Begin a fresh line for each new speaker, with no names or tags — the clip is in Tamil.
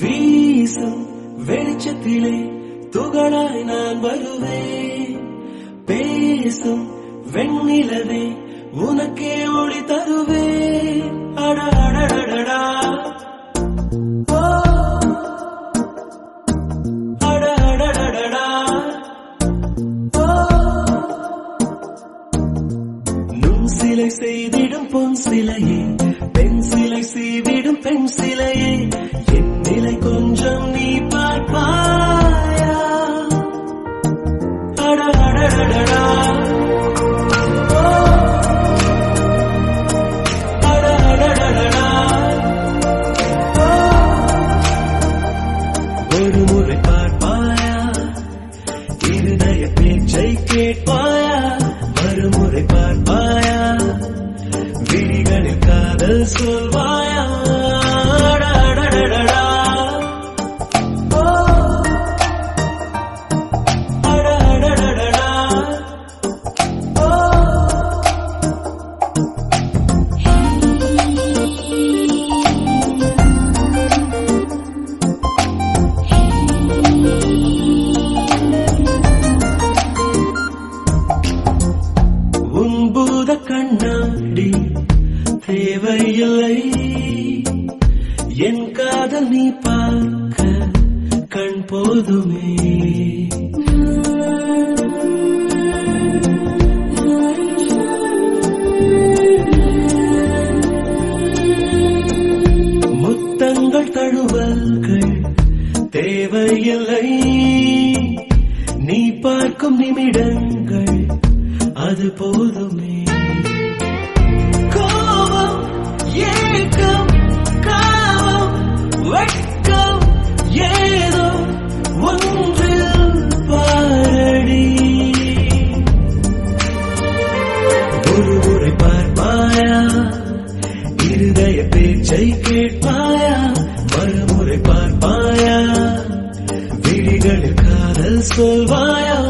வீசும் வெளிச்சத்திலே துகளாய் நான் வருவேன். பேசும் வெண்ணிலவே உனக்கே ஒளி தருவேன். அடடடடடா அடடடடடா நுண் சிலை செய்திடும் பொன் சிலையே, பெண் சிலை செய்திடும் பெண் சிலையே, என் நிலை கொஞ்சம் நீ பார்ப்பாயா? அடடடடடா அடடடடடா ஒரு முறை பார்ப்பாயா? இருதய பேச்சை கேட்பாயா? மறுமுறை பார்ப்பாயா? விழிகளில் காதல் சொல்வாயா? அடடடடடா அடடடடடா உன்பூத கண்ணாடி தேவையில்லை, என் காதல் நீ பார்க்க கண் போதுமே. முத்தங்கள் தழுவல்கள் தேவையில்லை, நீ பார்க்கும் நிமிடங்கள் அது போதுமே. கோபம் ஏக்கம் காமம் வெட்கம் ஏதோ ஒன்றில் பாரடி. ஒரு முறை பார்ப்பாயா? இருதய பேச்சை கேட்பாயா? மறுமுறை பார்ப்பாயா? விழிகளில் காதல் சொல்வாயா?